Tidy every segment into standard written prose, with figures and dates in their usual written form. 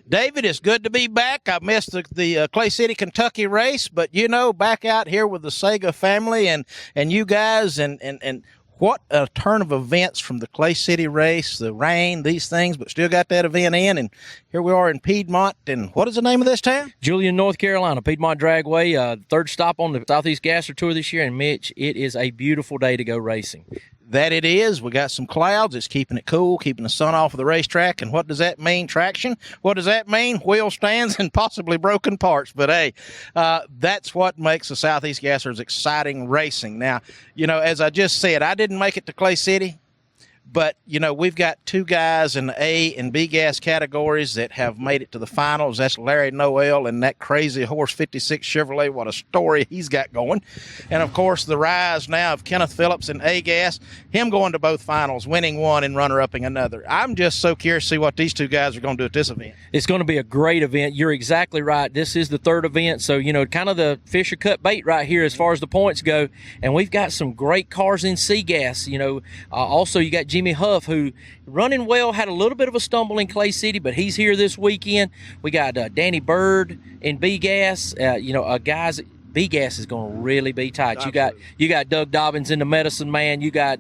David, it's good to be back. I missed the Clay City, Kentucky race, but, back out here with the Sega family and you guys and what a turn of events from the Clay City race, the rain, these things, but still got that event in. And here we are in Piedmont. And what is the name of this town? Julian, North Carolina, Piedmont Dragway, third stop on the Southeast Gasser Tour this year. And, Mitch, it is a beautiful day to go racing. That it is. We got some clouds. It's keeping it cool, keeping the sun off of the racetrack. And what does that mean? Traction. What does that mean? Wheel stands and possibly broken parts. But, hey, that's what makes the Southeast Gassers exciting racing. Now, as I just said, I didn't make it to Clay City. But, we've got two guys in the A and B gas categories that have made it to the finals. That's Larry Noel and that crazy horse 56 Chevrolet. What a story he's got going. And, of course, the rise now of Kenneth Phillips in A gas, him going to both finals, winning one and runner-upping another. I'm just so curious to see what these two guys are going to do at this event. It's going to be a great event. You're exactly right. This is the third event. So, kind of the Fisher cut bait right here as far as the points go. And we've got some great cars in C gas. Also you got Jimmy Huff, who running well, had a little bit of a stumble in Clay City, but he's here this weekend. We got Danny Bird in B gas. Guys, B gas is going to really be tight. You got Doug Dobbins in the Medicine Man. You got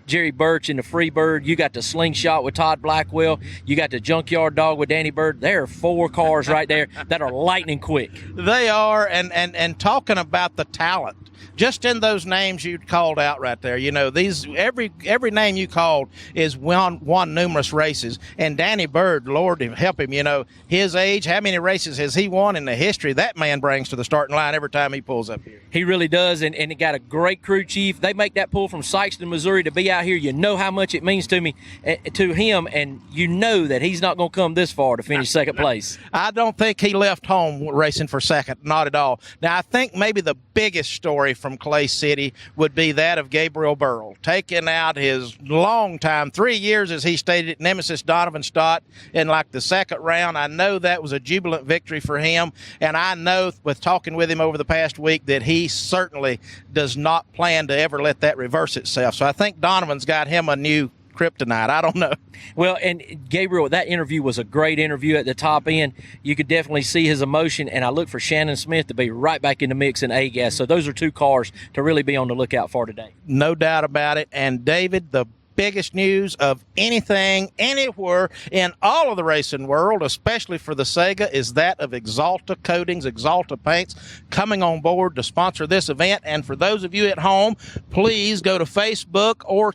Jerry Birch in the Freebird. You got the Slingshot with Todd Blackwell. You got the Junkyard Dog with Danny Bird. There are four cars right there that are lightning quick. They are, and talking about the talent. Just in those names you called out right there, these every name you called is won numerous races. And Danny Bird, Lord help him, his age, how many races has he won in the history that man brings to the starting line every time he pulls up here? He really does, and he got a great crew chief. They make that pull from Sykeston, Missouri to be out here. You know how much it means to him, and you know that he's not going to come this far to finish second place. I don't think he left home racing for second, not at all. Now, I think maybe the biggest story from Clay City would be that of Gabriel Burrell, taking out his long time, 3 years, as he stated, nemesis Donovan Stott in like the second round. I know that was a jubilant victory for him, and I know with talking with him over the past week that he certainly does not plan to ever let that reverse itself. So I think Donovan's got him a new kryptonite. I don't know. Well, and Gabriel, that interview was a great interview at the top end. You could definitely see his emotion, and I look for Shannon SMITH to be right back in the mix in A-Gas. So those are two cars to really be on the lookout for today. No doubt about it. And, David, the biggest news of anything, anywhere in all of the racing world, especially for the Sega, is that of Axalta Coatings, Axalta Paints, coming on board to sponsor this event. And for those of you at home, please go to Facebook or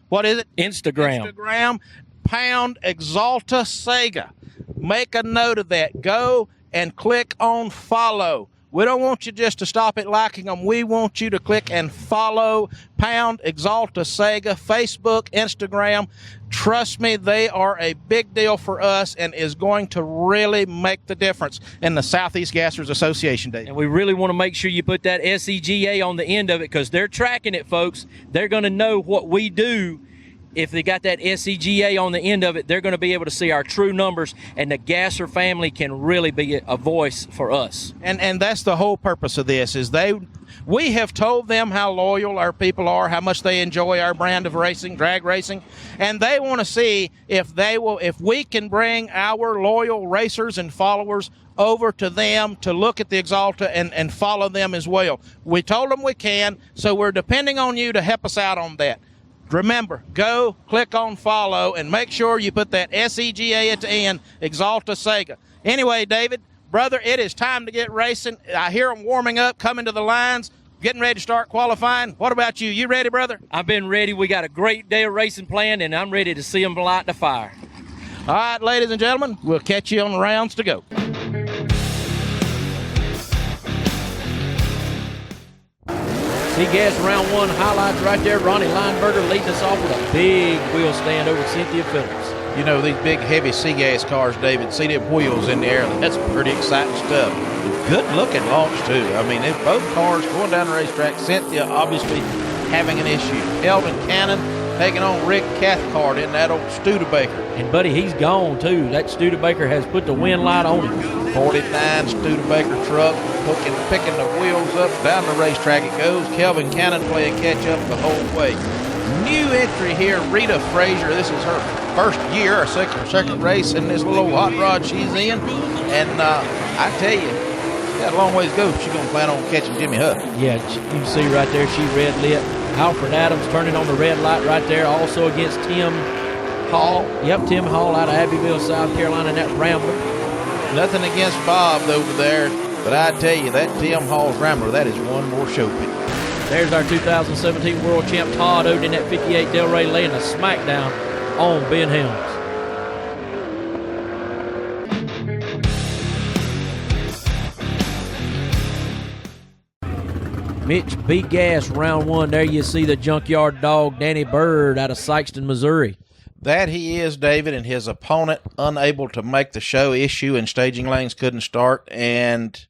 what is it? Instagram. Pound Axalta Sega. Make a note of that. Go and click on follow. We don't want you just to stop at liking them. We want you to click and follow Pound Axalta Sega, Facebook, Instagram. Trust me, they are a big deal for us and is going to really make the difference in the Southeast Gassers Association Day. And we really want to make sure you put that SEGA on the end of it because they're tracking it, folks. They're going to know what we do. If they got that SEGA on the end of it, they're going to be able to see our true numbers, and the Gasser family can really be a voice for us. And that's the whole purpose of this, is we have told them how loyal our people are, how much they enjoy our brand of racing, drag racing, and they want to see if we can bring our loyal racers and followers over to them to look at the Axalta and follow them as well. We told them we can, so we're depending on you to help us out on that. Remember, go click on follow and make sure you put that SEGA at the end, Axalta Sega. Anyway, David, brother, it is time to get racing. I hear them warming up, coming to the lines, getting ready to start qualifying. What about you? You ready, brother? I've been ready. We got a great day of racing planned, and I'm ready to see them light the fire. All right, ladies and gentlemen, we'll catch you on the rounds to go. C-Gas round one highlights right there. Ronnie Lineberger leading us off with a big wheel stand over Cynthia Phillips. These big, heavy C-Gas cars, David, see them wheels in the air. That's pretty exciting stuff. Good-looking launch, too. I mean, both cars going down the racetrack. Cynthia obviously having an issue. Elvin Cannon taking on Rick Cathcart in that old Studebaker. And, buddy, he's gone, too. That Studebaker has put the wind light on him. 49 Studebaker truck, picking the wheels up. Down the racetrack it goes. Kelvin Cannon playing catch-up the whole way. new entry here, Rita Frazier. This is her first year, or second race in this little hot rod she's in. And I tell you, she's got a long ways to go if she's going to plan on catching Jimmy Hutt. Yeah, you can see right there, she red lit. Alfred Adams turning on the red light right there, also against Tim Hall. Yep, Tim Hall out of Abbeville, South Carolina in that Rambler. Nothing against Bob over there, but I tell you, that Tim Hall's Rambler, that is one more show pick. There's our 2017 world champ Todd Oden in that 58 Delray laying a smackdown on Ben Helms. Mitch beat gas round one. There you see the junkyard dog Danny Bird out of Sykeston, Missouri. That he is, David, and his opponent unable to make the show issue and staging lanes couldn't start. And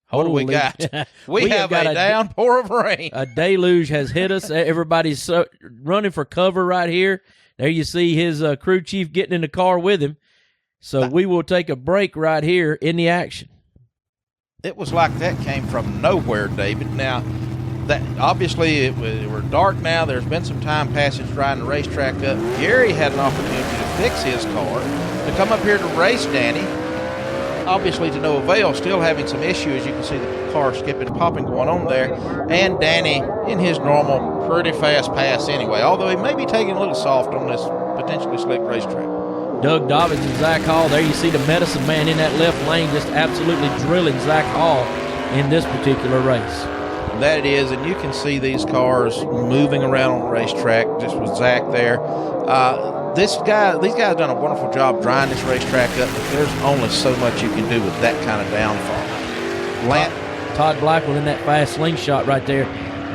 what do we got? We have a downpour of rain. A deluge has hit us. Everybody's running for cover right here. There you see his crew chief getting in the car with him. So we will take a break right here in the action. It was like that came from nowhere, David. Now, that obviously we're dark now. There's been some time passage riding the racetrack up. Gary had an opportunity to fix his car, to come up here to race Danny. Obviously to no avail, still having some issues. You can see the car skipping, popping going on there. And Danny, in his normal, pretty fast pass anyway, although he may be taking a little soft on this potentially slick racetrack. Doug Dobbins and Zach Hall. There you see the medicine man in that left lane just absolutely drilling Zach Hall in this particular race. That it is, and you can see these cars moving around on the racetrack just with Zach there. These guys done a wonderful job drying this racetrack up, but there's only so much you can do with that kind of downfall. Todd Blackwell in that fast slingshot right there,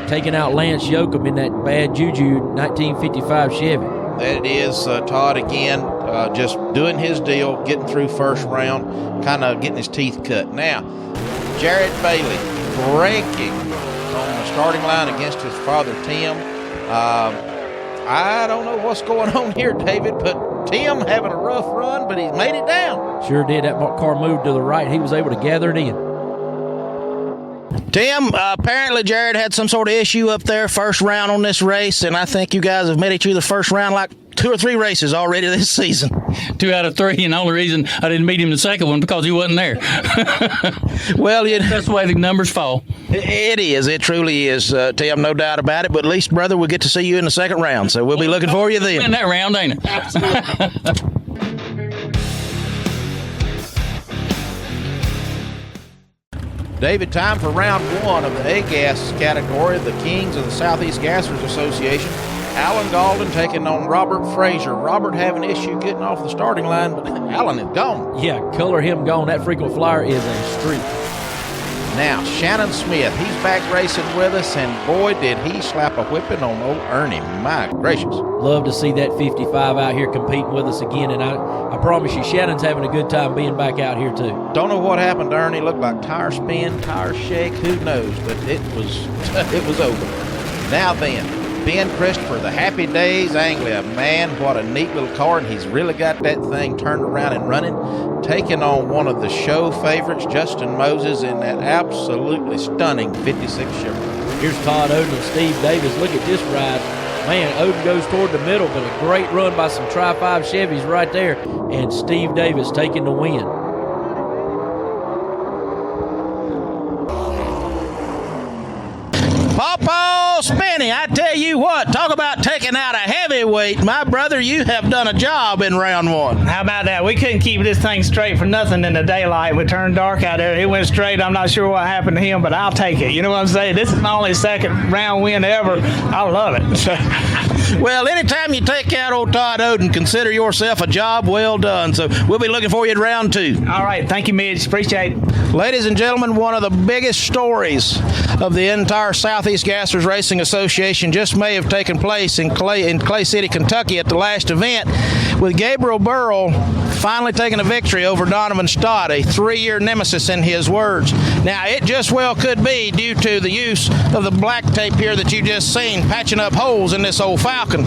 taking out Lance Yoakum in that bad juju 1955 Chevy. That it is, Todd again, just doing his deal, getting through first round, kind of getting his teeth cut. Now, Jared Bailey breaking on the starting line against his father, Tim. I don't know what's going on here, David, but Tim having a rough run, but he's made it down. Sure did. That car moved to the right. He was able to gather it in. Tim, apparently Jared had some sort of issue up there first round on this race, and I think you guys have met each other first round like 2 or 3 races already this season. 2 out of 3, and the only reason I didn't meet him the second one because he wasn't there. Well, that's the way the numbers fall. It is. It truly is, Tim, no doubt about it. But at least, brother, we'll get to see you in the second round, so we'll be looking for you then. In that round, ain't it? Absolutely. David, time for round 1 of the A-Gas category, the Kings of the Southeast Gassers Association. Alan Galden taking on Robert Frazier. Robert having an issue getting off the starting line, but Alan is gone. Yeah, color him gone. That frequent flyer is a streak. Now, Shannon Smith, he's back racing with us, and boy, did he slap a whipping on old Ernie. My gracious. Love to see that 55 out here competing with us again, and I promise you, Shannon's having a good time being back out here, too. Don't know what happened to Ernie. Looked like tire spin, tire shake, who knows, but it was over. Now then, Ben Christopher, the Happy Days Anglia. Man, what a neat little car, and he's really got that thing turned around and running, taking on one of the show favorites, Justin Moses, in that absolutely stunning 56 Chevrolet. Here's Todd Oden and Steve Davis. Look at this ride. Man, Oden goes toward the middle, but a great run by some Tri-5 Chevys right there, and Steve Davis taking the win. Pawpaw Spinny, I tell you what, talk about taking out a heavyweight. My brother, you have done a job in round 1. How about that? We couldn't keep this thing straight for nothing in the daylight. We turned dark out there. It went straight. I'm not sure what happened to him, but I'll take it. You know what I'm saying? This is my only second round win ever. I love it. Well, anytime you take out old Todd Oden, consider yourself a job well done. So we'll be looking for you in round 2. All right. Thank you, Midge. Appreciate it. Ladies and gentlemen, one of the biggest stories of the entire Southeast Gassers Racing Association just may have taken place in Clay City, Kentucky at the last event, with Gabriel Burrell finally taking a victory over Donovan Stott, a 3-year nemesis in his words. Now, it just well could be due to the use of the black tape here that you just seen, patching up holes in this old Falcon.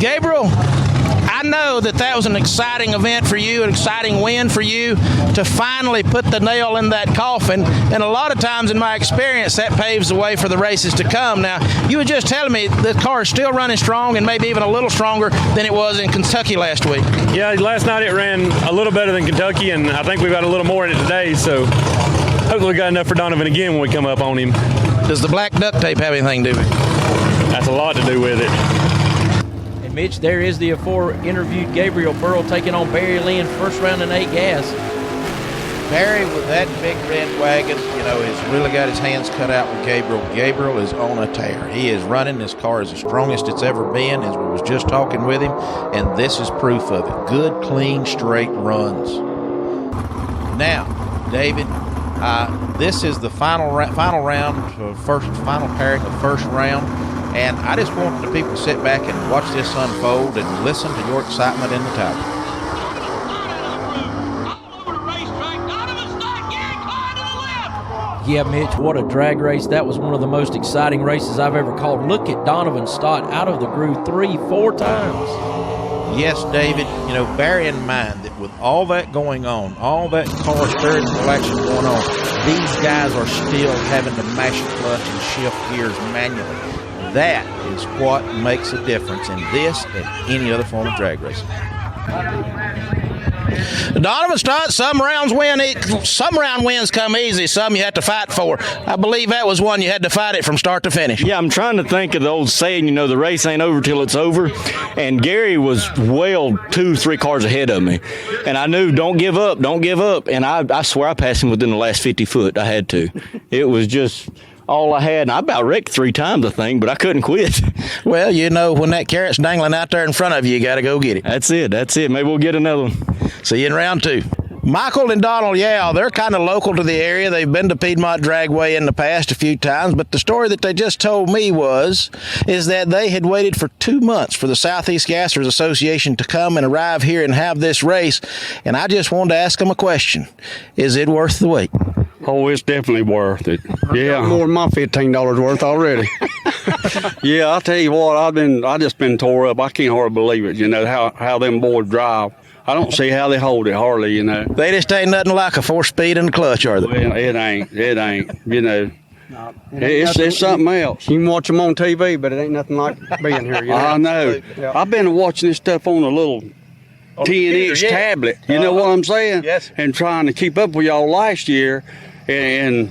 Gabriel, I know that was an exciting event for you, an exciting win for you to finally put the nail in that coffin. And a lot of times in my experience, that paves the way for the races to come. Now, you were just telling me the car is still running strong and maybe even a little stronger than it was in Kentucky last week. Yeah, last night it ran a little better than Kentucky, and I think we've got a little more in it today, so hopefully we got enough for Donovan again when we come up on him. Does the black duct tape have anything to do with it? That's a lot to do with it. And Mitch, there is the afore-interviewed Gabriel Burrell taking on Barry Lynn, first round in 8 gas. Barry, with that big red wagon, has really got his hands cut out with Gabriel. Gabriel is on a tear. He is running. This car is the strongest it's ever been, as we was just talking with him, and this is proof of it. Good, clean, straight runs. Now, David, this is the final round, final pairing of first round, and I just want the people to sit back and watch this unfold and listen to your excitement in the title. Yeah, Mitch, what a drag race. That was one of the most exciting races I've ever called. Look at Donovan Stott out of the groove 3-4 times. Yes, David, bear in mind that with all that going on, all that car steering action going on, these guys are still having to mash a clutch and shift gears manually. That is what makes a difference in this and any other form of drag racing. Donovan Stott, some round wins come easy, some you have to fight for. I believe that was one you had to fight it from start to finish. Yeah, I'm trying to think of the old saying, the race ain't over till it's over. And Gary was well 2-3 cars ahead of me. And I knew, don't give up. And I swear I passed him within the last 50 foot. I had to. It was just all I had. And I about wrecked 3 times, I think, but I couldn't quit. Well, when that carrot's dangling out there in front of you, you got to go get it. That's it. Maybe we'll get another one. See you in round 2. Michael and Donald, they're kind of local to the area. They've been to Piedmont Dragway in the past a few times, but the story that they just told me is that they had waited for 2 months for the Southeast Gassers Association to come and arrive here and have this race, and I just wanted to ask them a question. Is it worth the wait? Oh, it's definitely worth it. Yeah, more than my $15 worth already. Yeah, I'll tell you what, I just been tore up. I can't hardly believe it, how them boys drive. I don't see how they hold it hardly, They just ain't nothing like a 4-speed and a clutch, are they? Well, it ain't, It's something else. You can watch them on TV, but it ain't nothing like being here. I know. Yeah. I've been watching this stuff on a little 10-inch tablet, you know what I'm saying? Yes. And trying to keep up with y'all last year, and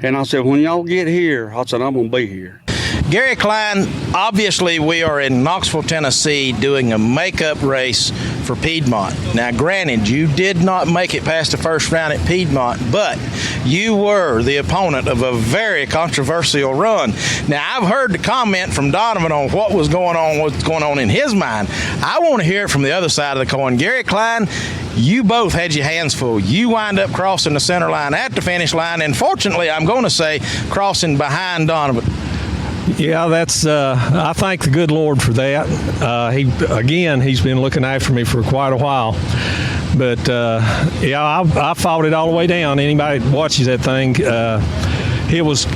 I said, when y'all get here, I said, I'm going to be here. Gary Klein, obviously we are in Knoxville, Tennessee doing a makeup race for Piedmont. Now, granted, you did not make it past the first round at Piedmont, but you were the opponent of a very controversial run. Now, I've heard the comment from Donovan on what's going on in his mind. I want to hear it from the other side of the coin. Gary Klein, you both had your hands full. You wind up crossing the center line at the finish line, and fortunately, I'm going to say, crossing behind Donovan. Yeah, I thank the good Lord for that. He's been looking after me for quite a while. But, I fought it all the way down. Anybody that watches that thing, it was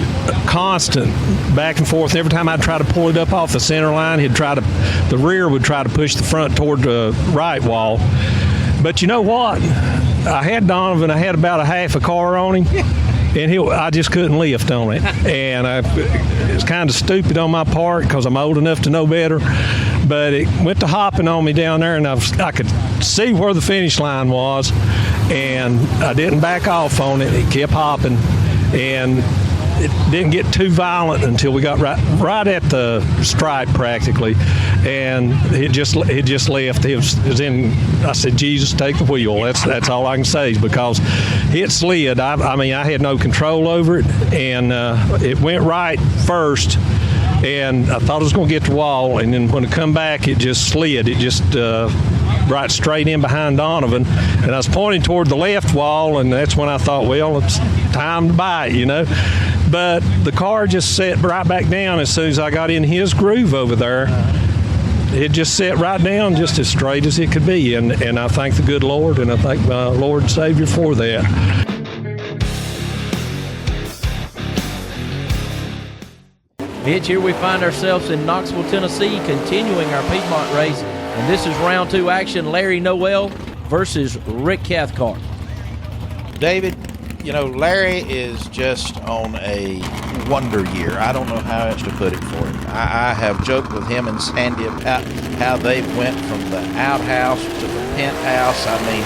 constant back and forth. Every time I'd try to pull it up off the center line, the rear would try to push the front toward the right wall. But you know what? I had Donovan. I had about a half a car on him. And I just couldn't lift on it. And it's kind of stupid on my part because I'm old enough to know better. But it went to hopping on me down there, and I could see where the finish line was. And I didn't back off on it. It kept hopping. And it didn't get too violent until we got right at the stripe practically. And it just left. It was in. I said, Jesus, take the wheel. That's all I can say, because it slid. I had no control over it, and it went right first, and I thought it was going to get the wall, and then when it come back, it just slid. It just right straight in behind Donovan, and I was pointing toward the left wall, and that's when I thought, well, it's time to bite, But the car just set right back down as soon as I got in his groove over there. It just set right down just as straight as it could be. And I thank the good Lord, and I thank my Lord and Savior for that. Mitch, here we find ourselves in Knoxville, Tennessee, continuing our Piedmont race And this is round 2 action, Larry Noel versus Rick Cathcart. David, you know, Larry is just on a wonder year. I don't know how else to put it for him. I have joked with him and Sandy about how they went from the outhouse to the penthouse. I mean,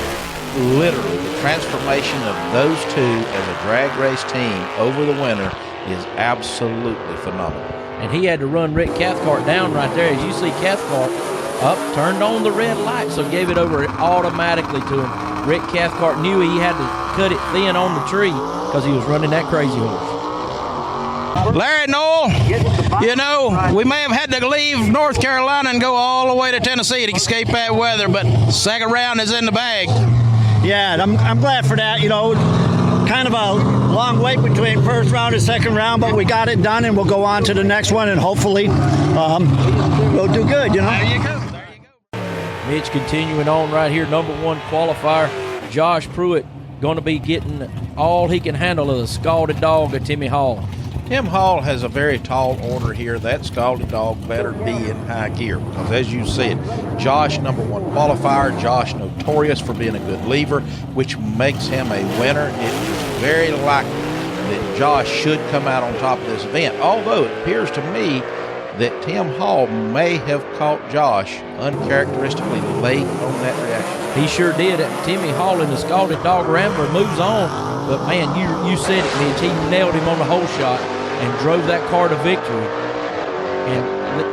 literally, the transformation of those two as a drag race team over the winter is absolutely phenomenal. And he had to run Rick Cathcart down right there. As you see, Cathcart up, turned on the red light, so gave it over automatically to him. Rick Cathcart knew he had to cut it thin on the tree because he was running that crazy horse. Larry Noel, you know, we may have had to leave North Carolina and go all the way to Tennessee to escape that weather, but second round is in the bag. Yeah, I'm glad for that. You know, kind of a long wait between first round and second round, but we got it done, and we'll go on to the next one, and hopefully we'll do good, you know. There you go. Mitch continuing on right here, number 1 qualifier, Josh Pruitt, going to be getting all he can handle of the Scalded Dog of Timmy Hall. Tim Hall has a very tall order here. That Scalded Dog better be in high gear because, as you said, Josh, number 1 qualifier, Josh notorious for being a good lever, which makes him a winner. It is very likely that Josh should come out on top of this event, although it appears to me that Tim Hall may have caught Josh uncharacteristically late on that reaction. He sure did. Timmy Hall in the Scalded Dog Rambler moves on, but man, you said it, Mitch. He nailed him on the hole shot and drove that car to victory.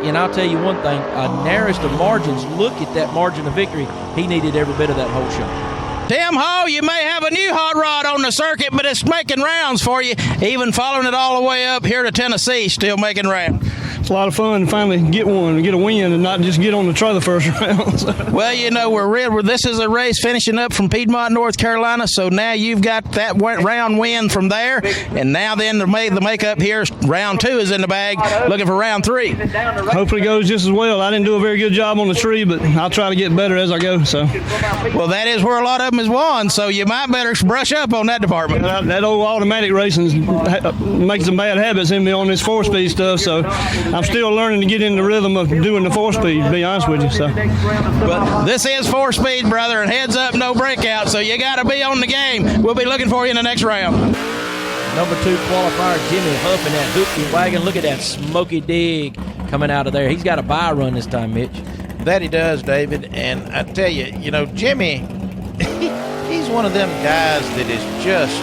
And I'll tell you one thing, narrowest of margins, look at that margin of victory. He needed every bit of that hole shot. Tim Hall, you may have a new hot rod on the circuit, but it's making rounds for you, even following it all the way up here to Tennessee, still making rounds. It's a lot of fun to finally get one and get a win and not just get on the trailer first round. Well, you know, this is a race finishing up from Piedmont, North Carolina, so now you've got that round win from there, and now then the makeup here, round 2 is in the bag, looking for round 3. Hopefully it goes just as well. I didn't do a very good job on the tree, but I'll try to get better as I go. So, well, that is where a lot of them is won, so you might better brush up on that department. That old automatic racing makes some bad habits in me on this 4-speed stuff, so I'm still learning to get in the rhythm of doing the 4-speed, to be honest with you. So, but this is 4-speed, brother, and heads up, no breakout, so you got to be on the game. We'll be looking for you in the next round. Number 2 qualifier, Jimmy Huff in that hoopty wagon. Look at that smoky dig coming out of there. He's got a bye run this time, Mitch. That he does, David, and I tell you, you know, Jimmy, he's one of them guys that is just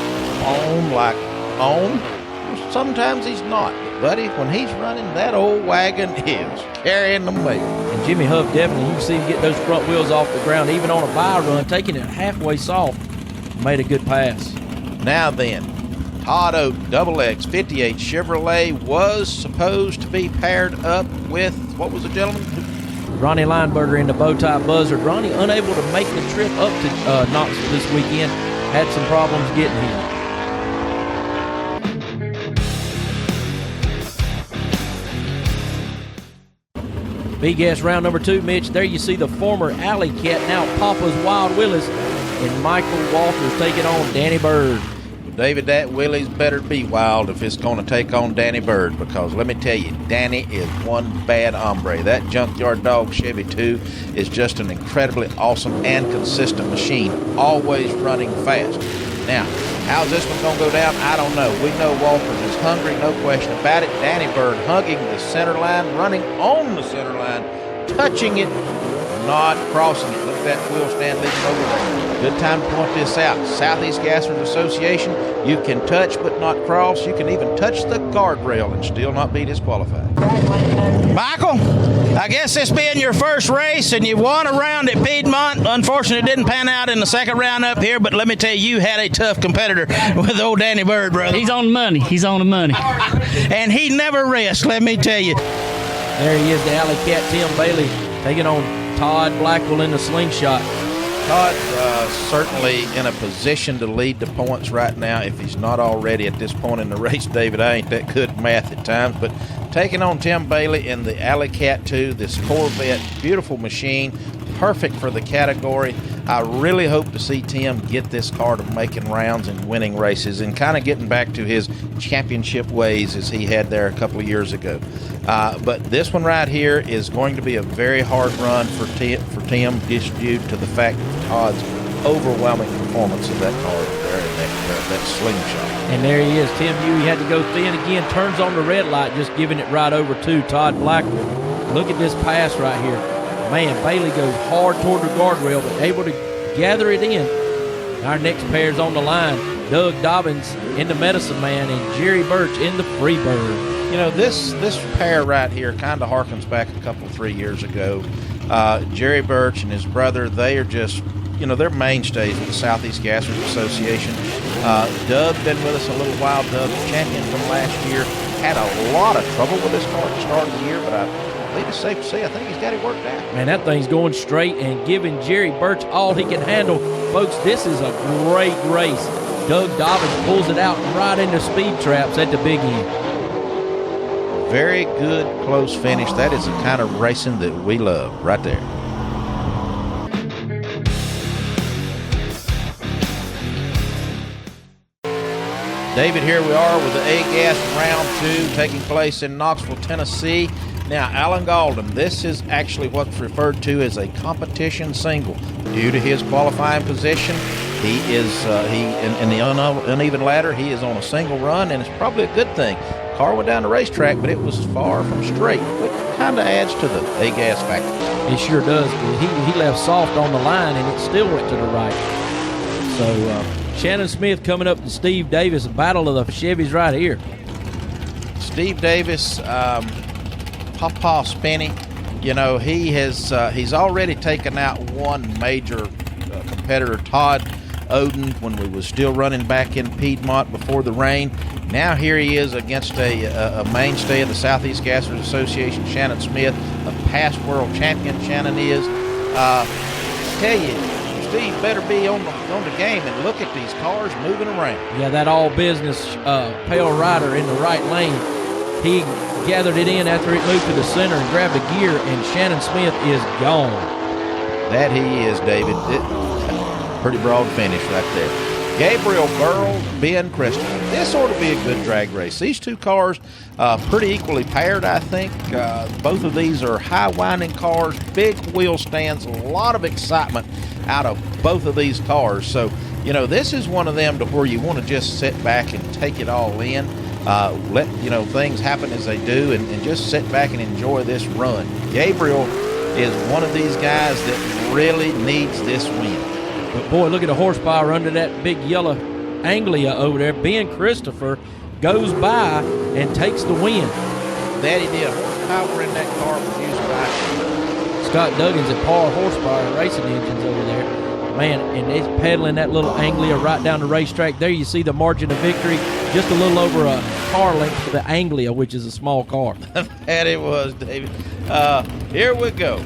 on. Sometimes he's not. Buddy, when he's running, that old wagon is carrying the mail. And Jimmy Huff definitely, you can see him get those front wheels off the ground, even on a bye run, taking it halfway soft. Made a good pass. Now then, Todd Oak XX 58 Chevrolet was supposed to be paired up with, what was the gentleman? Ronnie Lineberger in the bow tie buzzard. Ronnie unable to make the trip up to Knoxville this weekend. Had some problems getting here. Big ass round number 2, Mitch. There you see the former Alley Cat, now Papa's Wild Willis, and Michael Walters taking on Danny Bird. David, that Willie's better be wild if it's going to take on Danny Bird, because let me tell you, Danny is one bad hombre. That Junkyard Dog Chevy 2 is just an incredibly awesome and consistent machine, always running fast. Now, how's this one going to go down? I don't know. We know Walters is hungry, no question about it. Danny Bird hugging the center line, running on the center line, touching it, not crossing it. Look at that wheel stand leading over there. Good time to point this out. Southeast Gassers Association, you can touch but not cross. You can even touch the guardrail and still not be disqualified. Michael, I guess this being your first race and you won a round at Piedmont. Unfortunately, it didn't pan out in the second round up here, but let me tell you, you had a tough competitor with old Danny Bird, brother. He's on the money. He's on the money. And he never rests, let me tell you. There he is, the Alley Cat, Tim Bailey, taking on Todd Blackwell in the slingshot. Todd certainly in a position to lead the points right now if he's not already at this point in the race. David, I ain't that good at math at times, but taking on Tim Bailey in the Alley Cat 2, this Corvette, beautiful machine, perfect for the category. I really hope to see Tim get this car to making rounds and winning races and kind of getting back to his championship ways as he had there a couple of years ago. But this one right here is going to be a very hard run for Tim, just due to the fact of Todd's overwhelming performance of that car there in that slingshot. And there he is. Tim Huey had to go thin again, turns on the red light, just giving it right over to Todd BLACKWELL. Look at this pass right here. Man, Bailey goes hard toward the guardrail, but able to gather it in. Our next pair's on the line. Doug Dobbins in the Medicine Man and Jerry Birch in the Freebird. You know, this pair right here kind of harkens back a couple, 3 years ago. Jerry Birch and his brother, they are just, you know, they're mainstays with the Southeast Gassers Association. Doug been with us a little while. Doug, champion from last year, had a lot of trouble with this car at the start of the year, but I believe it's safe to say I think he's got it worked out. Man, that thing's going straight and giving Jerry Birch all he can handle. Folks, this is a great race. Doug Dobbins pulls it out right into speed traps at the big end. Very good close finish. That is the kind of racing that we love right there. David, here we are with the A-Gas round 2 taking place in Knoxville, Tennessee. Now, Alan Galden, this is actually what's referred to as a competition single. Due to his qualifying position, he is in the uneven ladder. He is on a single run, and it's probably a good thing. Car went down the racetrack, but it was far from straight, which kind of adds to the A-Gas factor. It sure does. He left soft on the line, and it still went to the right. So Shannon Smith coming up to Steve Davis, a battle of the Chevys right here. Steve Davis, Papa Spinney, you know, he's already taken out one major competitor, Todd Oden, when we was still running back in Piedmont before the rain. Now here he is against a mainstay of the Southeast Gassers Association, Shannon Smith, a past world champion. Shannon is. Tell you, Steve better be on the game and look at these cars moving around. Yeah, that all business pale rider in the right lane. He gathered it in after it moved to the center and grabbed a gear, and Shannon Smith is gone. That he is, David. Pretty broad finish right there. Gabriel Burrow, Ben Christopher. This ought to be a good drag race. These two cars pretty equally paired, I think. Both of these are high-winding cars, big wheel stands, a lot of excitement out of both of these cars. So, you know, this is one of them to where you want to just sit back and take it all in. Let, you know, things happen as they do and just sit back and enjoy this run. Gabriel is one of these guys that really needs this win. But boy, look at the horsepower under that big yellow Anglia over there. Ben Christopher goes by and takes the win. That he did. Horsepower in that car was used by Scott Duggins at Par Horsepower Racing Engines over there. Man, and he's pedaling that little Anglia right down the racetrack. There you see the margin of victory, just a little over a car length for the Anglia, which is a small car. That it was, David. Here we go.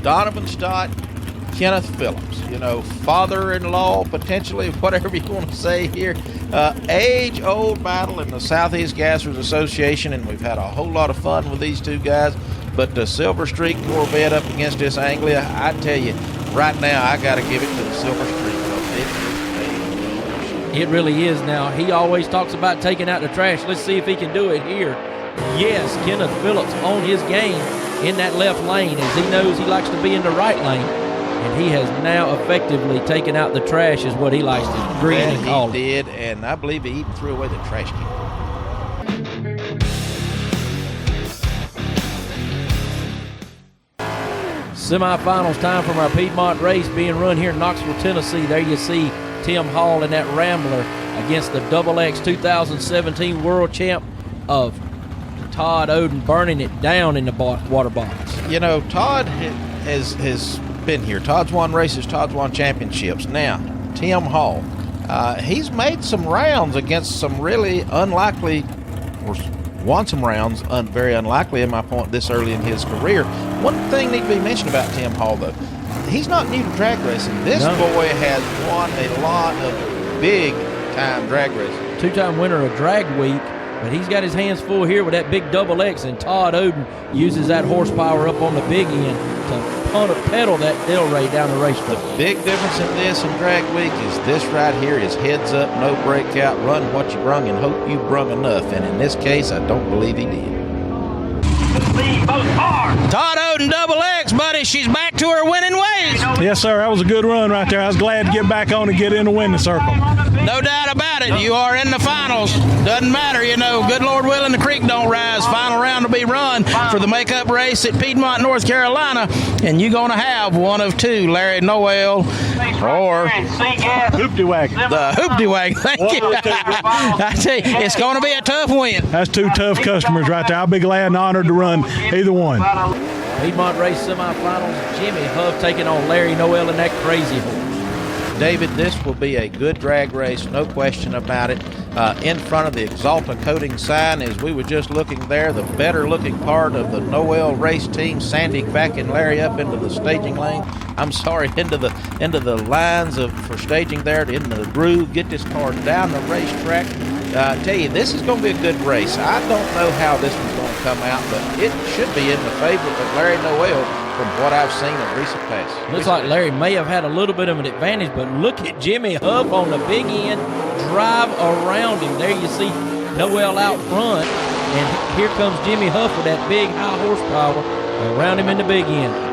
Donovan Stott, Kenneth Phillips. You know, father-in-law, potentially, whatever you want to say here. Age-old battle in the Southeast Gassers Association, and we've had a whole lot of fun with these two guys. But the Silver Streak Corvette up against this Anglia, I tell you, right now, I got to give it to the Silver Streak. It really is now. He always talks about taking out the trash. Let's see if he can do it here. Yes, Kenneth Phillips on his game in that left lane, as he knows he likes to be in the right lane. And he has now effectively taken out the trash, is what he likes to green and call it. He did, and I believe he even threw away the trash can. Semifinals time from our Piedmont race being run here in Knoxville, Tennessee. There you see Tim Hall in that Rambler against the XX 2017 world champ of Todd Oden, burning it down in the water box. You know, Todd has been here. Todd's won races. Todd's won championships. Now, Tim Hall, he's made some rounds against some really unlikely, or won some rounds very unlikely, in my point, this early in his career. One thing need to be mentioned about Tim Hall, though. He's not new to drag racing. This boy has won a lot of big-time drag racing. Two-time winner of Drag Week, but he's got his hands full here with that big XX, and Todd Oden uses that horsepower up on the big end to pedal that Delray down the racetrack. The big difference in this and drag week is this right here is heads up, no breakout, run what you brung and hope you brung enough. And in this case, I don't believe he did. Todd Oden, double X, buddy. She's back to her winning ways. Yes, sir. That was a good run right there. I was glad to get back on and get in the winning circle. No doubt about it. You are in the finals. Doesn't matter, you know. Good Lord willing, the creek don't rise. Final round will be run for the makeup race at Piedmont, North Carolina. And you're going to have one of two, Larry Noel or Hoopty Wagon. the Hoopty Wagon. Thank you. I tell you, it's going to be a tough win. That's two tough customers right there. I'll be glad and honored to run either one. Piedmont race semifinals, Jimmy Huff taking on Larry Noel and that crazy horse. David, this will be a good drag race, no question about it. In front of the Exalta coating sign, as we were just looking there, the better looking part of the Noel race team, Sandy backing Larry up into the staging lane. I'm sorry, into the lines for staging there, into the groove, get this car down the racetrack. I tell you, this is going to be a good race. I don't know how this one's going to come out, but it should be in the favor of Larry Noel from what I've seen of recent past. Looks like Larry may have had a little bit of an advantage, but look at Jimmy Huff on the big end, drive around him. There you see Noel out front, and here comes Jimmy Huff with that big high horsepower around him in the big end.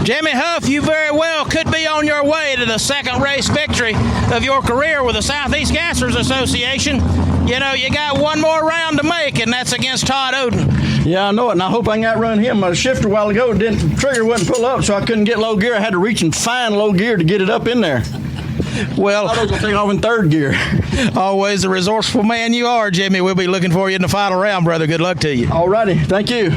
Jimmy Huff, you very well could be on your way to the second race victory of your career with the Southeast Gassers Association. You know, you got one more round to make, and that's against Todd Oden. Yeah, I know it, and I hope I can outrun him. My shifter a while ago, the trigger wouldn't pull up, so I couldn't get low gear. I had to reach and find low gear to get it up in there. Well, I was going to take off in third gear. Always a resourceful man you are, Jimmy. We'll be looking for you in the final round, brother. Good luck to you. All righty. Thank you.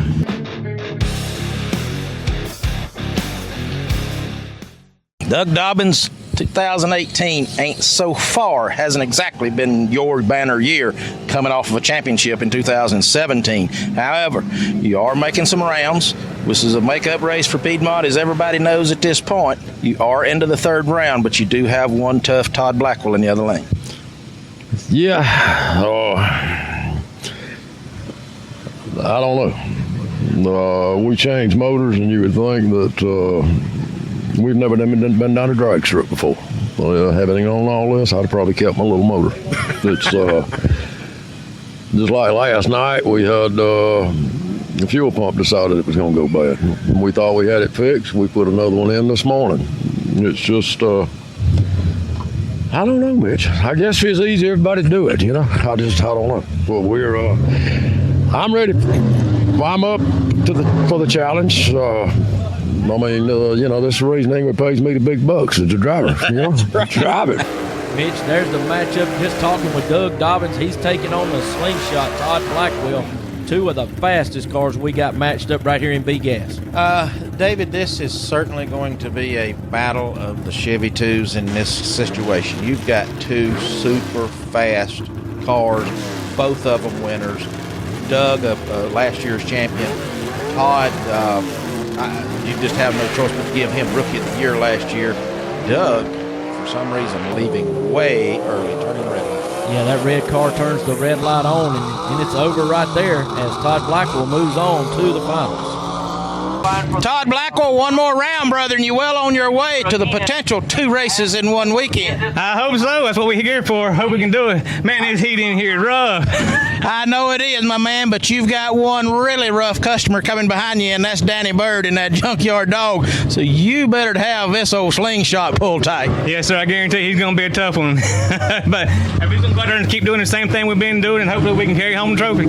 Doug Dobbins, 2018 hasn't exactly been your banner year, coming off of a championship in 2017. However, you are making some rounds. This is a makeup race for Piedmont, as everybody knows at this point. You are into the third round, but you do have one tough Todd Blackwell in the other lane. Yeah, I don't know. We changed motors, and you would think that we've never been down a drag strip before. Having on all this, I'd have probably kept my little motor. It's just like last night, we had the fuel pump decided it was going to go bad. We thought we had it fixed. We put another one in this morning. It's just, I don't know, Mitch. I guess it's easy for everybody to do it, you know. I don't know. Well, I'm ready. I'm up for the challenge. I mean, you know, this is the reason Ingrid pays me the big bucks as a driver. You know, drive it. Mitch, there's the matchup. Just talking with Doug Dobbins. He's taking on the slingshot Todd Blackwell. Two of the fastest cars we got matched up right here in B-Gas. David, this is certainly going to be a battle of the Chevy 2s in this situation. You've got two super fast cars, both of them winners. Doug, last year's champion. Todd, you just have no choice but to give him Rookie of the Year last year. Doug, for some reason, leaving way early, turning red light. Yeah, that red car turns the red light on, and it's over right there as Todd Blackwell moves on to the finals. Todd Blackwell, one more round, brother, and you're well on your way to the potential two races in one weekend. I hope so. That's what we're here for. Hope we can do it. Man, this heat in here is rough. I know it is, my man, but you've got one really rough customer coming behind you, and that's Danny Bird in that junkyard dog. So you better have this old slingshot pulled tight. Yes, sir. I guarantee he's going to be a tough one. But if he's going to go out there and keep doing the same thing we've been doing, and hopefully we can carry home the trophy.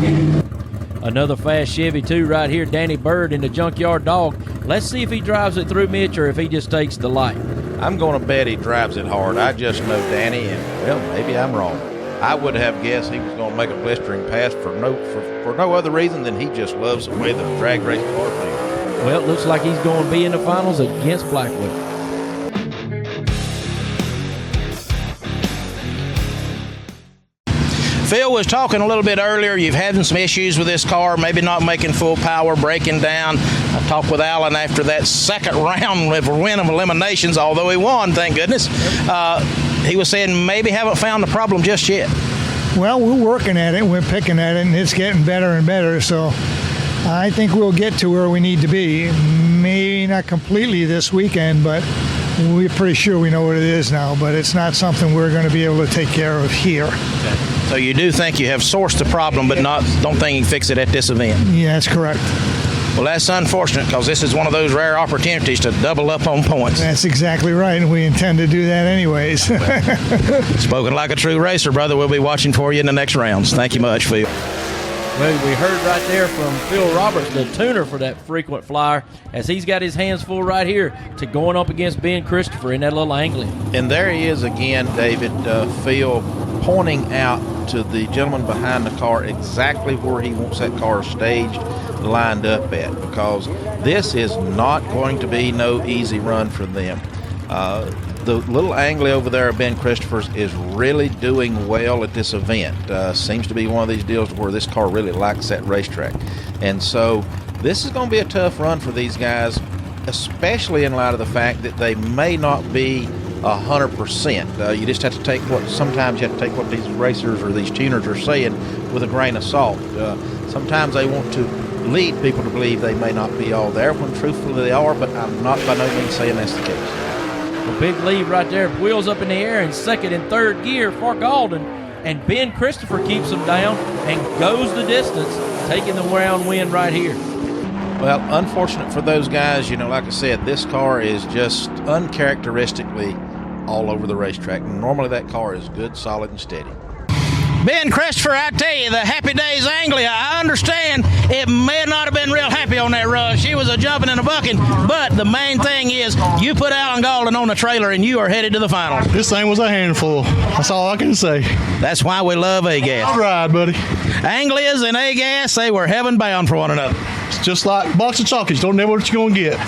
Another fast Chevy 2 right here, Danny Bird in the junkyard dog. Let's see if he drives it through, Mitch, or if he just takes the light. I'm going to bet he drives it hard. I just know Danny, and, well, maybe I'm wrong. I would have guessed he was going to make a blistering pass for no other reason than he just loves the way the drag race car feels. Well, it looks like he's going to be in the finals against Blackwell. Phil was talking a little bit earlier. You've having some issues with this car, maybe not making full power, breaking down. I talked with Alan after that second round of win of eliminations, although he won, thank goodness. He was saying maybe haven't found the problem just yet. Well, we're working at it. We're picking at it, and it's getting better and better. So I think we'll get to where we need to be. Maybe not completely this weekend, but we're pretty sure we know what it is now. But it's not something we're going to be able to take care of here. Okay. So you do think you have sourced the problem, but don't think you can fix it at this event? Yeah, that's correct. Well, that's unfortunate because this is one of those rare opportunities to double up on points. That's exactly right, and we intend to do that anyways. Spoken like a true racer, brother. We'll be watching for you in the next rounds. Thank you much, Phil. Well, we heard right there from Phil Roberts, the tuner for that frequent flyer, as he's got his hands full right here to going up against Ben Christopher in that little angling. And there he is again, David, Phil, pointing out to the gentleman behind the car exactly where he wants that car staged, lined up at, because this is not going to be no easy run for them. The little angly over there of Ben Christopher's is really doing well at this event. Seems to be one of these deals where this car really likes that racetrack. And so this is going to be a tough run for these guys, especially in light of the fact that they may not be 100%. You just have to take sometimes you have to take what these racers or these tuners are saying with a grain of salt. Sometimes they want to lead people to believe they may not be all there when truthfully they are, but I'm not by no means saying that's the case. A big lead right there, wheels up in the air in second and third gear for Galden, and Ben Christopher keeps them down and goes the distance, taking the round win right here. Well, unfortunate for those guys, like I said, this car is just uncharacteristically all over the racetrack. Normally that car is good, solid, and steady. Ben Christopher, I tell you, the Happy Days Anglia, I understand it may not have been real happy on that run. She was a jumping and a bucking, but the main thing is you put Alan Galden on the trailer and you are headed to the finals. This thing was a handful. That's all I can say. That's why we love A-Gas. All right, buddy. Anglias and A-Gas, they were heaven bound for one another. It's just like a box of chocolates. Don't know what you're going to get.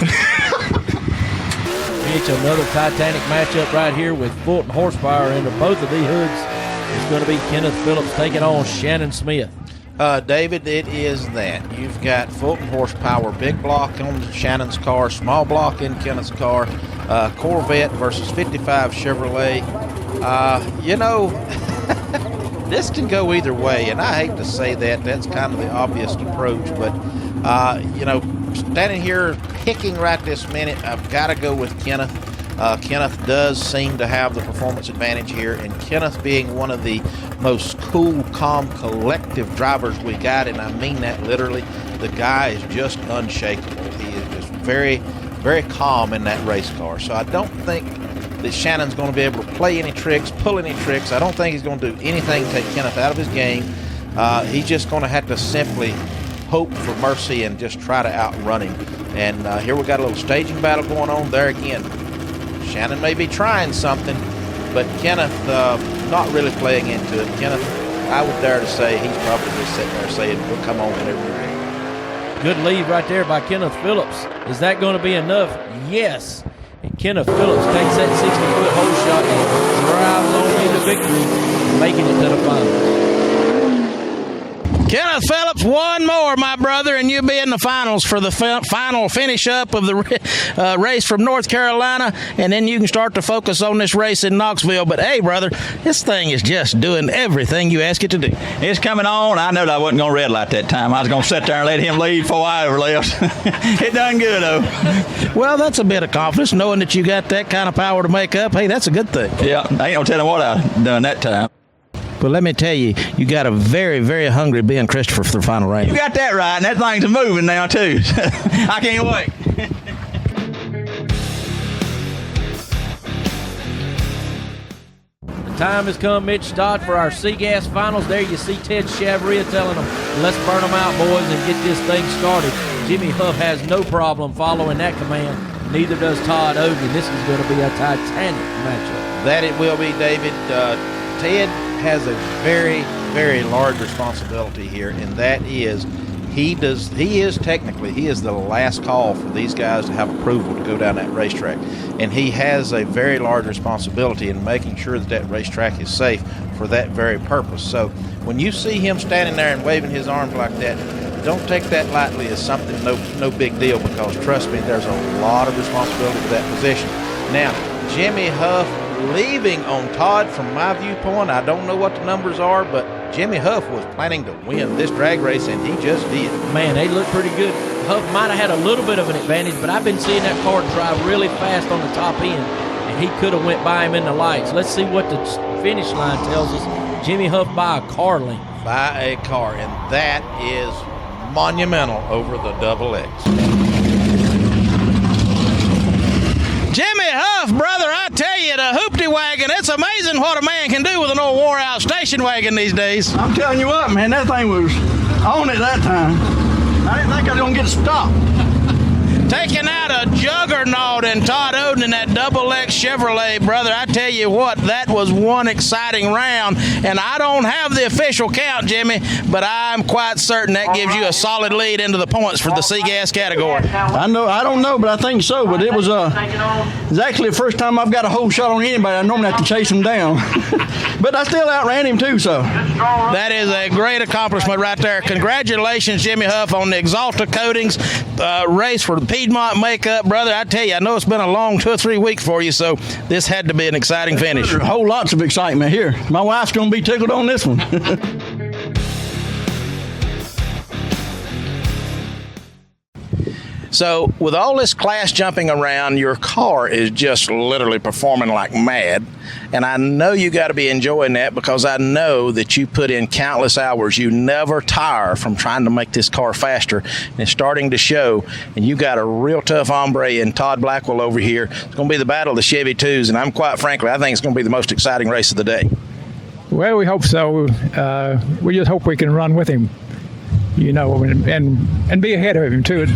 It's another Titanic matchup right here with Fulton Horsepower into both of the hoods. It's going to be Kenneth Phillips taking on Shannon Smith. David, it is that. You've got Fulton Horsepower, big block on Shannon's car, small block in Kenneth's car, Corvette versus 55 Chevrolet. This can go either way, and I hate to say that. That's kind of the obvious approach, but, standing here picking right this minute, I've got to go with Kenneth. Kenneth does seem to have the performance advantage here, and Kenneth being one of the most cool, calm, collective drivers we got, and I mean that literally, the guy is just unshakable. He is just very, very calm in that race car. So I don't think that Shannon's going to be able to play any tricks, pull any tricks. I don't think he's going to do anything to take Kenneth out of his game. He's just going to have to simply hope for mercy and just try to outrun him. And here we got a little staging battle going on there again. Shannon may be trying something, but Kenneth not really playing into it. Kenneth, I would dare to say he's probably just sitting there saying, well, come on whenever you're ready. Good lead right there by Kenneth Phillips. Is that going to be enough? Yes. And Kenneth Phillips takes that 60-foot hole shot and drives on into victory, making it to the final. Kenneth Phillips, one more, my brother, and you'll be in the finals for the final finish up of the race from North Carolina, and then you can start to focus on this race in Knoxville. But, hey, brother, this thing is just doing everything you ask it to do. It's coming on. I knew that I wasn't going to red light that time. I was going to sit there and let him lead before I ever left. It done good, though. Well, that's a bit of confidence, knowing that you got that kind of power to make up. Hey, that's a good thing. Yeah, I ain't no telling what I done that time. But let me tell you, you got a very, very hungry Ben Christopher for the final race. You got that right, and that thing's moving now, too. I can't wait. The time has come, Mitch Stott, for our C-Gas finals. There you see Ted Chavria telling them, let's burn them out, boys, and get this thing started. Jimmy Huff has no problem following that command. Neither does Todd Ogie. This is going to be a Titanic matchup. That it will be, David. Ted has a very, very large responsibility here, and that is he is the last call for these guys to have approval to go down that racetrack, and he has a very large responsibility in making sure that that racetrack is safe for that very purpose. So when you see him standing there and waving his arms like that, don't take that lightly as something no big deal, because trust me, there's a lot of responsibility for that position. Now, Jimmy Huff leaving on Todd, from my viewpoint, I don't know what the numbers are, but Jimmy Huff was planning to win this drag race, and he just did. Man, they look pretty good. Huff might have had a little bit of an advantage, but I've been seeing that car drive really fast on the top end, and he could have went by him in the lights. Let's see what the finish line tells us. Jimmy Huff by a car length. By a car, and that is monumental over the double X. Jimmy Huff, brother, I tell you, the hoopty wagon, it's amazing what a man can do with an old wore-out station wagon these days. I'm telling you what, man, that thing was on it that time. I didn't think I was going to get stopped. Taking out a juggernaut in Todd Oden in that double X Chevrolet, brother, I tell you what, that was one exciting round, and I don't have the official count, Jimmy, but I'm quite certain that gives you a solid lead into the points for the C-Gas category. I don't know, but I think so. But it was actually the first time I've got a whole shot on anybody. I normally have to chase him down. But I still outran him too, so. That is a great accomplishment right there. Congratulations, Jimmy Huff, on the Exalta Coatings race for the Piedmont makeup, brother. I tell you, I know it's been a long 2 or 3 weeks for you, so this had to be an exciting finish. A whole lots of excitement here. My wife's going to be tickled on this one. So with all this class jumping around, your car is just literally performing like mad. And I know you got to be enjoying that, because I know that you put in countless hours. You never tire from trying to make this car faster. And it's starting to show. And you got a real tough hombre in Todd Blackwell over here. It's going to be the battle of the Chevy 2s. And I'm quite frankly, I think it's going to be the most exciting race of the day. Well, we hope so. We just hope we can run with him, you know, and be ahead of him too.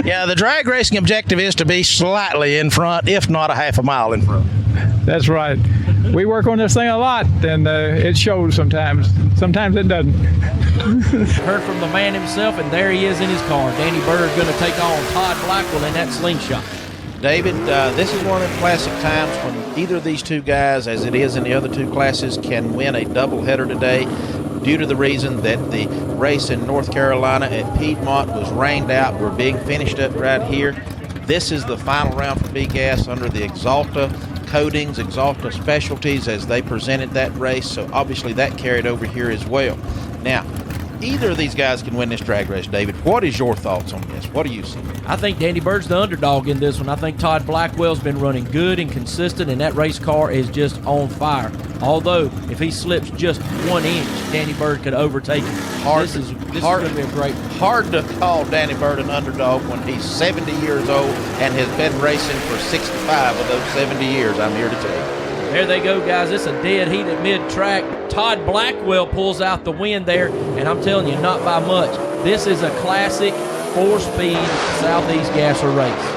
Yeah, the drag racing objective is to be slightly in front, if not a half a mile in front. That's right. We work on this thing a lot, and it shows sometimes. Sometimes it doesn't. Heard from the man himself, and there he is in his car. Danny Bird going to take on Todd Blackwell in that slingshot. David, this is one of the classic times when either of these two guys, as it is in the other two classes, can win a doubleheader today, due to the reason that the race in North Carolina at Piedmont was rained out. We're being finished up right here. This is the final round for B-Gas under the Exalta Coatings, Exalta Specialties, as they presented that race. So obviously that carried over here as well. Now, either of these guys can win this drag race, David. What is your thoughts on this? What do you see? I think Danny Bird's the underdog in this one. I think Todd Blackwell's been running good and consistent, and that race car is just on fire. Although, if he slips just 1 inch, Danny Bird could overtake him. This is going to be a great one. Hard to call Danny Bird an underdog when he's 70 years old and has been racing for 65 of those 70 years, I'm here to tell you. There they go, guys. It's a dead heat at mid-track. Todd Blackwell pulls out the win there, and I'm telling you, not by much. This is a classic 4-speed Southeast Gasser race.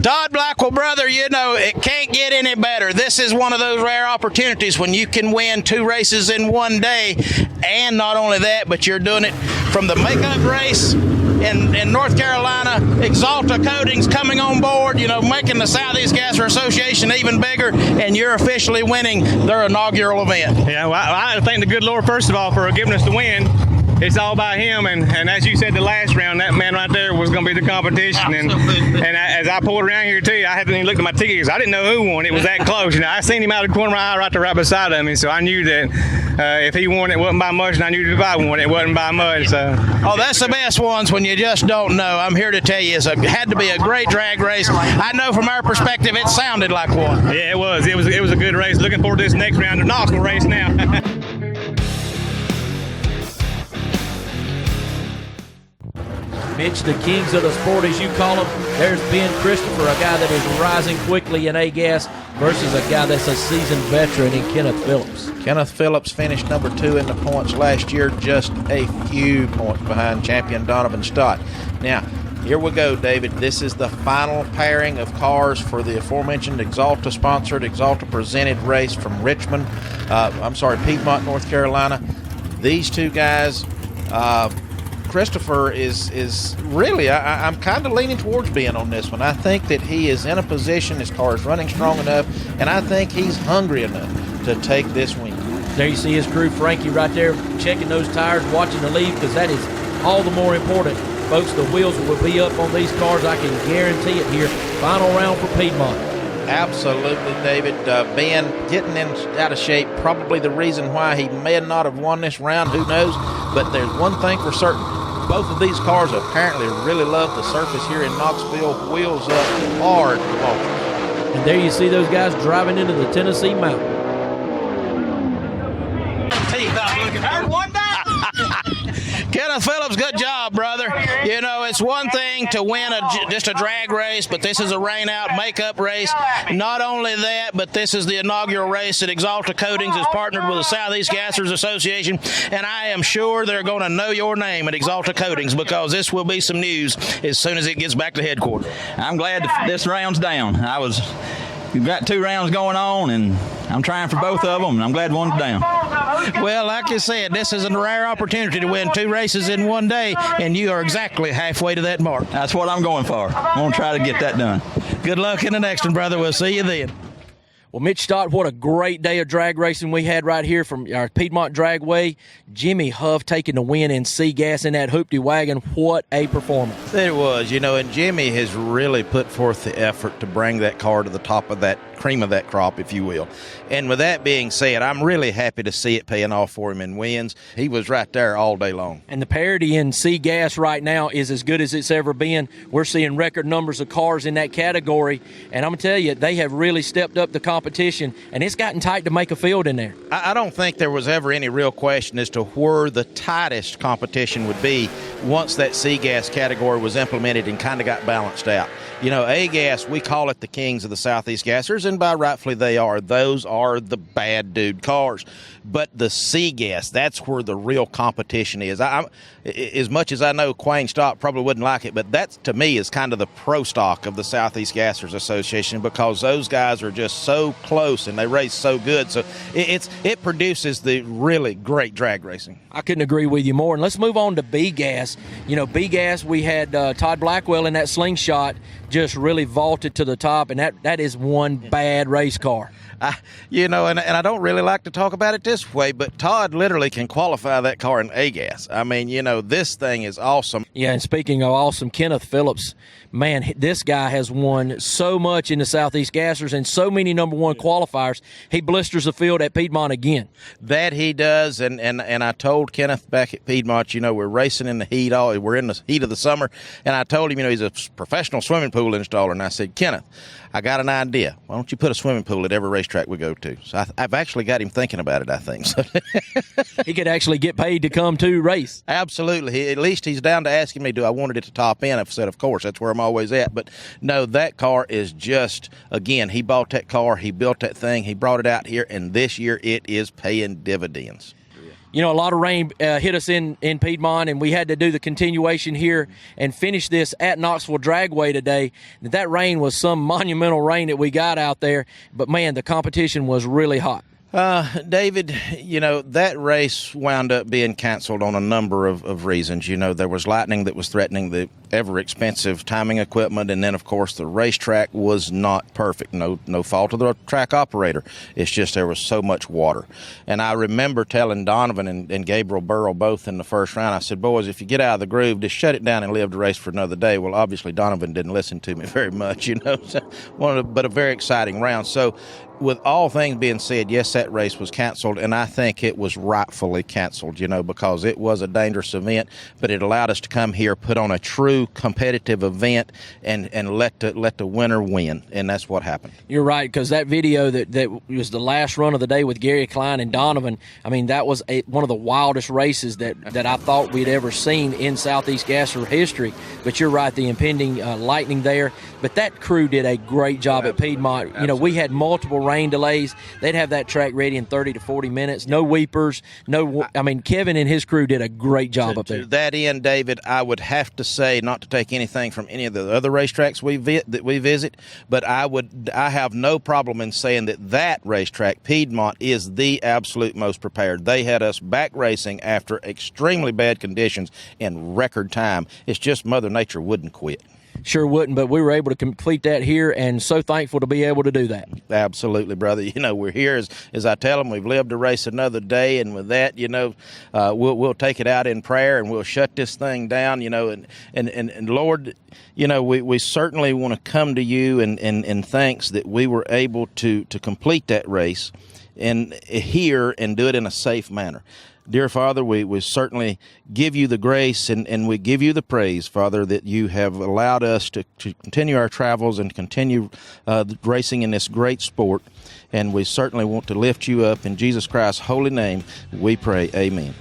Todd Blackwell, brother, you know, it can't get any better. This is one of those rare opportunities when you can win 2 races in one day. And not only that, but you're doing it from the makeup race in North Carolina, Exalta Coatings coming on board, you know, making the Southeast Gasser Association even bigger, and you're officially winning their inaugural event. Yeah, well, I thank the good Lord, first of all, for giving us the win. It's all by him, and as you said the last round, that man right there was going to be the competition. And as I pulled around here too, I hadn't even looked at my ticket because I didn't know who won. It was that close. You know, I seen him out of the corner of my eye right beside him, and so I knew that if he won, it wasn't by much, and I knew that if I won, it wasn't by much. So. Oh, that's the best ones when you just don't know. I'm here to tell you, it had to be a great drag race. I know from our perspective, it sounded like one. Yeah, it was. It was a good race. Looking forward to this next round, the Knoxville race now. Mitch, the kings of the sport, as you call them. There's Ben Christopher, a guy that is rising quickly in A-Gas, versus a guy that's a seasoned veteran in Kenneth Phillips. Kenneth Phillips finished number 2 in the points last year, just a few points behind champion Donovan Stott. Now, here we go, David. This is the final pairing of cars for the aforementioned Exalta-sponsored, Exalta-presented race from Piedmont, North Carolina. These two guys, Christopher is really, I'm kind of leaning towards Ben on this one. I think that he is in a position, his car is running strong enough, and I think he's hungry enough to take this win. There you see his crew, Frankie, right there, checking those tires, watching the lead, because that is all the more important. Folks, the wheels will be up on these cars. I can guarantee it here. Final round for Piedmont. Absolutely, David. Ben getting out of shape, probably the reason why he may not have won this round, who knows? But there's one thing for certain. Both of these cars apparently really love the surface here in Knoxville. Wheels up hard. And there you see those guys driving into the Tennessee Mountain. Kenneth Phillips, good job, brother. You know, it's one thing to win just a drag race, but this is a rain-out makeup race. Not only that, but this is the inaugural race that Exalta Coatings has partnered with the Southeast Gassers Association, and I am sure they're going to know your name at Exalta Coatings because this will be some news as soon as it gets back to headquarters. I'm glad this round's down. We've got 2 rounds going on, and I'm trying for both of them, and I'm glad one's down. Well, like you said, this is a rare opportunity to win 2 races in one day, and you are exactly halfway to that mark. That's what I'm going for. I'm going to try to get that done. Good luck in the next one, brother. We'll see you then. Well, Mitch Stott, what a great day of drag racing we had right here from our Piedmont Dragway. Jimmy Huff taking the win in C-Gas in that hoopty wagon. What a performance. It was, you know, and Jimmy has really put forth the effort to bring that car to the top of that cream of that crop, if you will. And with that being said, I'm really happy to see it paying off for him in wins. He was right there all day long. And the parity in C-Gas right now is as good as it's ever been. We're seeing record numbers of cars in that category. And I'm going to tell you, they have really stepped up the competition, and it's gotten tight to make a field in there. I don't think there was ever any real question as to where the tightest competition would be once that C-Gas category was implemented and kind of got balanced out. You know, A-Gas, we call it the kings of the Southeast Gassers, and by rightfully they are. Those are the bad dude cars. But the C-Gas, that's where the real competition is. As much as I know Quayne Stock probably wouldn't like it, but that, to me, is kind of the pro stock of the Southeast Gassers Association because those guys are just so close and they race so good. So it produces the really great drag racing. I couldn't agree with you more. And let's move on to B-Gas. You know, B-Gas, we had Todd Blackwell in that slingshot, just really vaulted to the top, and that is one bad race car. You know, and I don't really like to talk about it this way, but Todd literally can qualify that car in A-Gas. I mean, you know, this thing is awesome. Yeah, and speaking of awesome, Kenneth Phillips, man, this guy has won so much in the Southeast Gassers and so many number 1 qualifiers. He blisters the field at Piedmont again. That he does, and I told Kenneth back at Piedmont, you know, we're racing in the heat, we're in the heat of the summer, and I told him, you know, he's a professional swimming pool installer, and I said, Kenneth, I got an idea. Why don't you put a swimming pool at every racetrack we go to? So I've actually got him thinking about it, I think. So he could actually get paid to come to race. Absolutely. At least he's down to asking me, do I want it at the top end? I've said, of course, that's where I'm always at. But no, that car is just, again, he bought that car, he built that thing, he brought it out here, and this year it is paying dividends. You know, a lot of rain hit us in Piedmont, and we had to do the continuation here and finish this at Knoxville Dragway today. That rain was some monumental rain that we got out there, but, man, the competition was really hot. David, you know, that race wound up being canceled on a number of reasons. You know, there was lightning that was threatening the ever-expensive timing equipment, and then, of course, the racetrack was not perfect. No fault of the track operator. It's just there was so much water. And I remember telling Donovan and Gabriel Burrow both in the first round, I said, boys, if you get out of the groove, just shut it down and live to race for another day. Well, obviously, Donovan didn't listen to me very much, you know, but a very exciting round. So, with all things being said, yes, that race was canceled, and I think it was rightfully canceled, you know, because it was a dangerous event, but it allowed us to come here, put on a true competitive event, and let the winner win, and that's what happened. You're right, because that video that was the last run of the day with Gary Klein and Donovan, I mean, that was one of the wildest races that I thought we'd ever seen in Southeast Gasser history. But you're right, the impending lightning there. But that crew did a great job at Piedmont. You know, we had multiple rain delays. They'd have that track ready in 30 to 40 minutes. No weepers. I mean, Kevin and his crew did a great job up there. To that end, David, I would have to say, not to take anything from any of the other racetracks that we visit, but I have no problem in saying that racetrack, Piedmont, is the absolute most prepared. They had us back racing after extremely bad conditions in record time. It's just Mother Nature wouldn't quit. sure wouldn't, but we were able to complete that here, and so thankful to be able to do that. Absolutely, brother. You know, we're here, as I tell them, we've lived to race another day, and with that, you know, we'll take it out in prayer, and we'll shut this thing down, you know, and Lord, you know, we certainly want to come to you in thanks that we were able to complete that race and here and do it in a safe manner. Dear Father, we certainly give you the grace and we give you the praise, Father, that you have allowed us to continue our travels and continue racing in this great sport. And we certainly want to lift you up. In Jesus Christ's holy name, we pray. Amen.